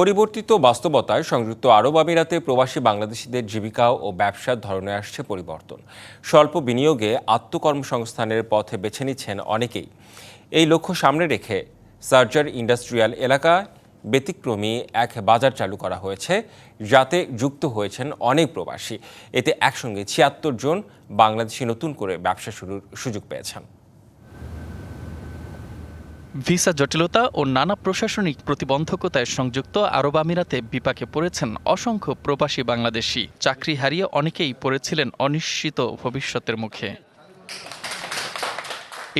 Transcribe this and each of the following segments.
পরিবর্তিত বাস্তবতায় সংযুক্ত আরব আমিরাতে প্রবাসী বাংলাদেশিদের জীবিকা ও ব্যবসার ধরনে আসছে পরিবর্তন। স্বল্প বিনিয়োগে আত্মকর্মসংস্থানের পথে বেছে নিচ্ছেন অনেকেই। এই লক্ষ্য সামনে রেখে সার্জার ইন্ডাস্ট্রিয়াল এলাকায় ব্যতিক্রমী এক বাজার চালু করা হয়েছে, যাতে যুক্ত হয়েছেন অনেক প্রবাসী। এতে একসঙ্গে ৭৬ জন বাংলাদেশি নতুন করে ব্যবসা শুরুর সুযোগ পেয়েছেন। ভিসা জটিলতা ও নানা প্রশাসনিক প্রতিবন্ধকতায় সংযুক্ত আরব আমিরাতে বিপাকে পড়েছেন অসংখ্য প্রবাসী বাংলাদেশি। চাকরি হারিয়ে অনেকেই পড়েছিলেন অনিশ্চিত ভবিষ্যতের মুখে।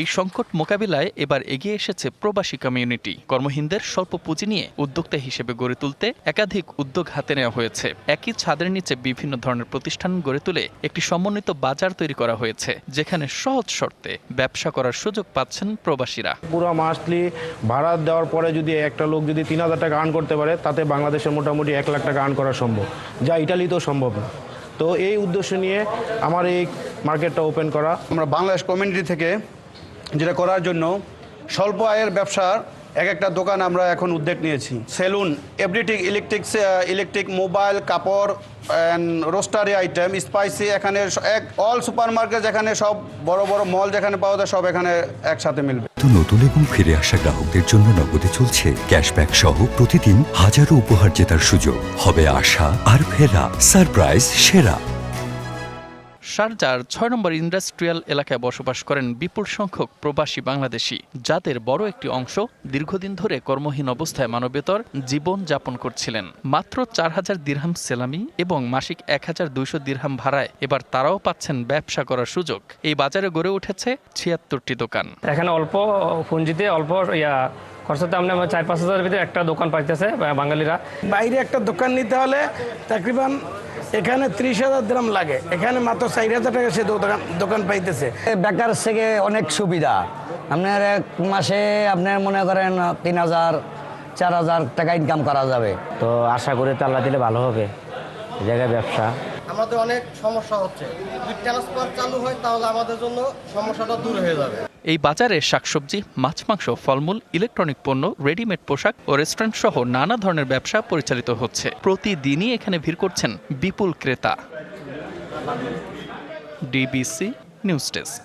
এই সংকট মোকাবিলায় এবার এগিয়ে এসেছে প্রবাসী কমিউনিটি। কর্মহীনদের স্বল্প পুঁজি নিয়ে উদ্যোক্তা হিসেবে গড়ে তুলতে একাধিক উদ্যোগ হাতে নেওয়া হয়েছে। একই ছাদের নিচে বিভিন্ন ধরনের প্রতিষ্ঠান গড়ে তুলে একটি সমন্বিত বাজার তৈরি করা হয়েছে, যেখানে সহজ শর্তে ব্যবসা করার সুযোগ পাচ্ছেন প্রবাসীরা। পুরো মাসলি ভাড়া দেওয়ার পরে যদি একটা লোক যদি ৩,০০০ টাকা আর্ন করতে পারে, তাতে বাংলাদেশের মোটামুটি ১ লাখ টাকা আর্ন করা সম্ভব, যা ইটালিতেও সম্ভব না। তো এই উদ্দেশ্য নিয়ে আমার এই মার্কেটটা ওপেন করা। আমরা বাংলাদেশ কমিউনিটি থেকে যেটা করার জন্য স্বল্প আয়ের ব্যবসার একটা দোকান আমরা এখন উদ্যোগ নিয়েছি। সেলুন, এভরিথিং, ইলেকট্রিক, মোবাইল, কাপড় অ্যান্ড রোস্টারি আইটেম, স্পাইসি, এখানে অল সুপার মার্কেট, যেখানে সব বড় বড় মল যেখানে পাওয়া যায়, সব এখানে একসাথে মিলবে। নতুন এবং ফিরে আসা গ্রাহকদের জন্য নগদে চলছে ক্যাশব্যাক সহ প্রতিদিন হাজারো উপহার জেতার সুযোগ। হবে আশা আর ফেরা, সারপ্রাইজ সেরা। শারজার ৬ নম্বর ইন্ডাস্ট্রিয়াল এলাকায় বসবাস করেন বিপুল সংখ্যক প্রবাসী বাংলাদেশি, যাদের বড় একটি অংশ দীর্ঘদিন ধরে কর্মহীন অবস্থায় মানবেতর জীবন যাপন করছিলেন। মাত্র ৪,০০০ দিরহাম সেলামি এবং মাসিক ১,২০০ দিরহাম ভাড়ায় এবার তারাও পাচ্ছেন ব্যবসা করার সুযোগ। এই বাজারে গড়ে উঠেছে ৭৬টি দোকান। এখানে অল্প পুঁজিতে অল্প খরচাতে আমরা ৪-৫ হাজারের ভিতরে একটা দোকান পাইতেছে বাঙালিরা। বাইরে একটা দোকান নিতে হলে তাকরিবান এখানে ৩০,০০০ দিরহাম লাগে, এখানে মাত্র ৪,০০০ টাকা সে দোকান পাইতেছে। বেকার থেকে অনেক সুবিধা। আপনার এক মাসে আপনার মনে করেন ৩,০০০-৪,০০০ টাকা ইনকাম করা যাবে। তো আশা করি তো আল্লাহ দিলে ভালো হবে এই জায়গায় ব্যবসা। আমাদের অনেক সমস্যা হচ্ছে, যদি ট্রান্সফার চালু হয় তাহলে আমাদের জন্য সমস্যাটা দূর হয়ে যাবে। এই বাজারে শাকসবজি, মাছ, মাংস, ফলমূল, ইলেকট্রনিক পণ্য, রেডিমেড পোশাক ও রেস্টুরেন্ট সহ নানা ধরনের ব্যবসা পরিচালিত হচ্ছে। প্রতিদিনই এখানে ভিড় করছেন বিপুল ক্রেতা। DBC news desk.